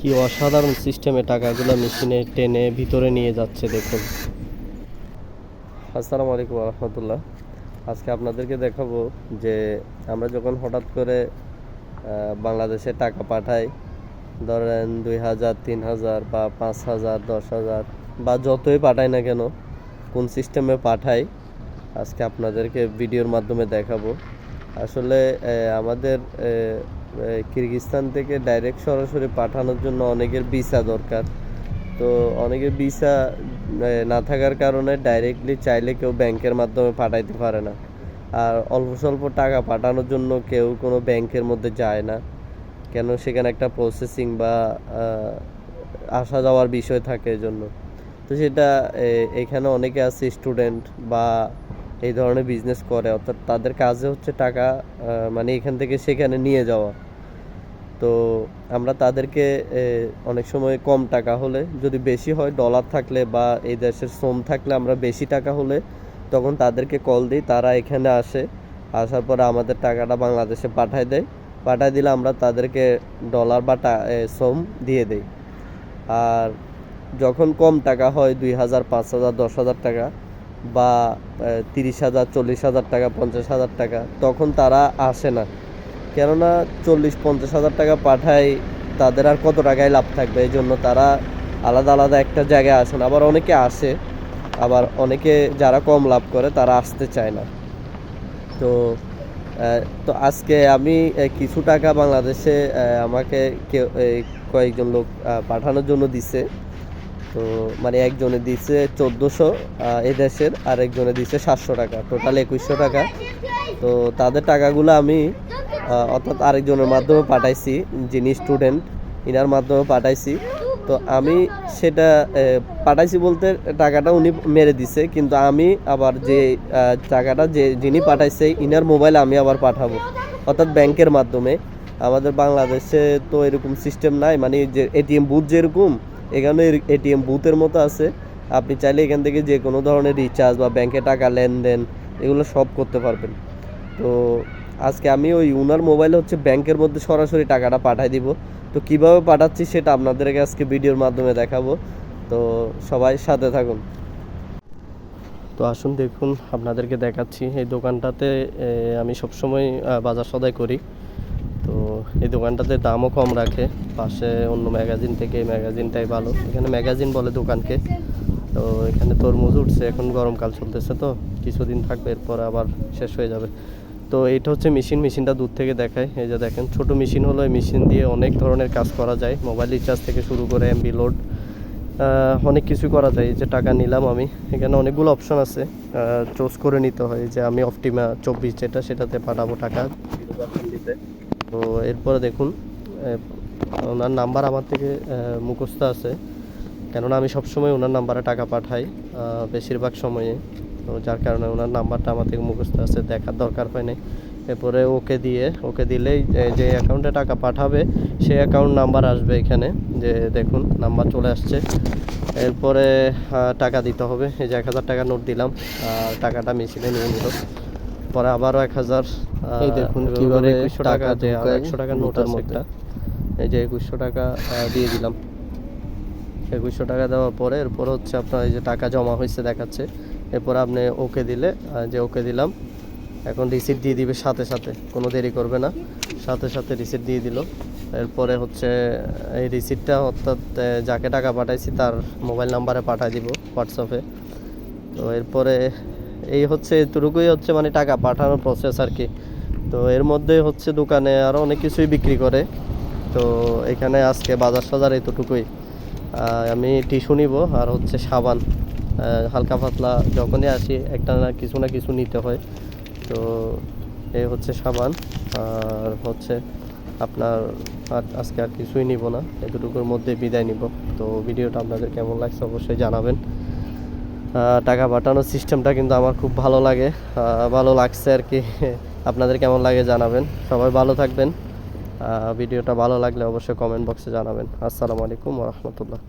কি অসাধারণ সিস্টেমে টাকাগুলো মেশিনে টেনে ভিতরে নিয়ে যাচ্ছে দেখুন। আসসালামু আলাইকুম রহমতুল্লাহ। আজকে আপনাদেরকে দেখাবো যে আমরা যখন হঠাৎ করে বাংলাদেশে টাকা পাঠাই, ধরেন 2000, 3000 বা 5000, 10,000 বা যতই পাঠাই না কেন, কোন সিস্টেমে পাঠাই আজকে আপনাদেরকে ভিডিওর মাধ্যমে দেখাবো। আসলে আমাদের কিরগিজস্তান থেকে ডাইরেক্ট সরাসরি পাঠানোর জন্য অনেকের ভিসা দরকার। তো অনেকের ভিসা না থাকার কারণে ডাইরেক্টলি চাইলে কেউ ব্যাংকের মাধ্যমে পাঠাইতে পারে না। আর অল্প স্বল্প টাকা পাঠানোর জন্য কেউ কোনো ব্যাংকের মধ্যে যায় না, কেন সেখানে একটা প্রসেসিং বা আসা যাওয়ার বিষয় থাকে এজন্য। তো সেটা এখানে অনেকে আছে স্টুডেন্ট বা এই ধরনের বিজনেস করে, অর্থাৎ তাদের কাজে হচ্ছে টাকা মানে এখান থেকে সেখানে নিয়ে যাওয়া। তো আমরা তাদেরকে অনেক সময় কম টাকা হলে, যদি বেশি হয় ডলার থাকলে বা এই দেশের শ্রম থাকলে, আমরা বেশি টাকা হলে তখন তাদেরকে কল দিই, তারা এখানে আসে, আসার পরে আমাদের টাকাটা বাংলাদেশে পাঠায় দেয়। পাঠায় দিলে আমরা তাদেরকে ডলার বা শ্রম দিয়ে দেই। আর যখন কম টাকা হয় 2,000, 5,000, 10,000 টাকা বা 30,000, 40,000 টাকা, 50,000 টাকা, তখন তারা আসে না। কেননা 40-50,000 টাকা পাঠায় তাদের আর কত টাকায় লাভ থাকবে, এই জন্য তারা আলাদা আলাদা একটা জায়গায় আসেন। আবার অনেকে আসে, আবার অনেকে যারা কম লাভ করে তারা আসতে চায় না। তো তো আজকে আমি কিছু টাকা বাংলাদেশে আমাকে কয়েকজন লোক পাঠানোর জন্য দিছে। তো মানে একজনে দিছে 1400 এদেশের, আর একজনে দিছে 700 টাকা, টোটাল 2100 টাকা। তো তাদের টাকাগুলো আমি অর্থাৎ আরেকজনের মাধ্যমে পাঠাইছি, যিনি স্টুডেন্ট, ইনার মাধ্যমে পাঠাইছি। তো আমি সেটা পাঠাইছি বলতে টাকাটা উনি মেরে দিছে, কিন্তু আমি আবার যে টাকাটা যিনি পাঠাইছে ইনার মোবাইলে আমি আবার পাঠাবো, অর্থাৎ ব্যাংকের মাধ্যমে। আমাদের বাংলাদেশে তো এরকম সিস্টেম নাই, মানে যে এটিএম বুথ যেরকম এখানে এটিএম বুথের মতো আছে। আপনি চাইলে এখান থেকে যে কোনো ধরনের রিচার্জ বা ব্যাংকে টাকা লেনদেন এগুলো সব করতে পারবেন। তো আজকে আমি ওই উনার মোবাইলে হচ্ছে ব্যাংকের মধ্যে সরাসরি টাকাটা পাঠাই দিব। তো কিভাবে পাঠাচ্ছি সেটা আপনাদেরকে আজকে ভিডিওর মাধ্যমে দেখাবো। তো সবাই সাথে থাকুন। তো আসুন দেখুন, আপনাদেরকে দেখাচ্ছি। এই দোকানটাতে আমি সবসময় বাজার সদাই করি। তো এই দোকানটাতে দামও কম রাখে, পাশে অন্য ম্যাগাজিন থেকে এই ম্যাগাজিনটাই ভালো। এখানে ম্যাগাজিন বলে দোকানকে। তো এখানে তরমুজ উঠছে, এখন গরমকাল চলতেছে, তো কিছুদিন থাকবে, এরপর আবার শেষ হয়ে যাবে। তো এইটা হচ্ছে মেশিনটা দূর থেকে দেখায়। এই যে দেখেন, ছোট মেশিন হলো, এই মেশিন দিয়ে অনেক ধরনের কাজ করা যায়, মোবাইল রিচার্জ থেকে শুরু করে এমবি লোড অনেক কিছু করা যায়। এই যে টাকা নিলাম আমি, এখানে অনেকগুলো অপশন আছে, চুজ করে নিতে হয়। যে আমি অপটিমা 24 যেটা, সেটাতে পাঠাবো টাকা। তো এরপরে দেখুন, ওনার নাম্বার আমার থেকে মুখস্থ আছে, কেননা আমি সবসময় ওনার নাম্বারে টাকা পাঠাই বেশিরভাগ সময়ে। তো যার কারণে ওনার নাম্বারটা আমার থেকে মুখস্থ আছে, দেখার দরকার হয় না। এরপরে ওকে দিলেই যে অ্যাকাউন্টে টাকা পাঠাবে সেই অ্যাকাউন্ট নাম্বার আসবে এখানে। যে দেখুন, নাম্বার চলে আসছে। এরপরে টাকা দিতে হবে। এই যে 1000 টাকা নোট দিলাম, টাকাটা মেশিনে নিয়ে নিল। পরে আবারও 1000, এই দেখুন কিভাবে 2100 টাকা, যে 100 টাকার নোট আছে একটা, এই যে 2100 টাকা দিয়ে দিলাম। 2100 টাকা দেওয়ার পরে এরপর হচ্ছে আপনার এই যে টাকা জমা হয়েছে দেখাচ্ছে। এরপর আপনি ওকে দিলে, যে ওকে দিলাম, এখন রিসিপ্ট দিয়ে দিবে সাথে সাথে, কোনো দেরি করবে না, সাথে সাথে রিসিপ্ট দিয়ে দিল। এরপরে হচ্ছে এই রিসিপ্টটা অর্থাৎ যাকে টাকা পাঠাইছি তার মোবাইল নাম্বারে পাঠিয়ে দিব হোয়াটসঅ্যাপে। তো এরপরে এই হচ্ছে এতটুকুই হচ্ছে মানে টাকা পাঠানোর প্রসেস আর কি। তো এর মধ্যে হচ্ছে দোকানে আরও অনেক কিছুই বিক্রি করে। তো এখানে আজকে বাজার সাজার এতটুকুই। আমি টিস্যু নিব আর হচ্ছে সাবান, হালকা পাতলা যখনই আসি একটা না কিছু নিতে হয়। তো এই হচ্ছে সাবান, আর হচ্ছে আপনার আজকে আর কিছুই নিব না, এতটুকুর মধ্যে বিদায় নিব। তো ভিডিওটা আপনাদের কেমন লাগছে অবশ্যই জানাবেন। টাকা পাঠানোর সিস্টেমটা কিন্তু আমার খুব ভালো লাগছে আর কি। আপনাদের কেমন লাগে জানাবেন। সবাই ভালো থাকবেন। ভিডিওটা ভালো লাগলে অবশ্যই কমেন্ট বক্সে জানাবেন। আসসালামু আলাইকুম ওয়া রাহমাতুল্লাহ।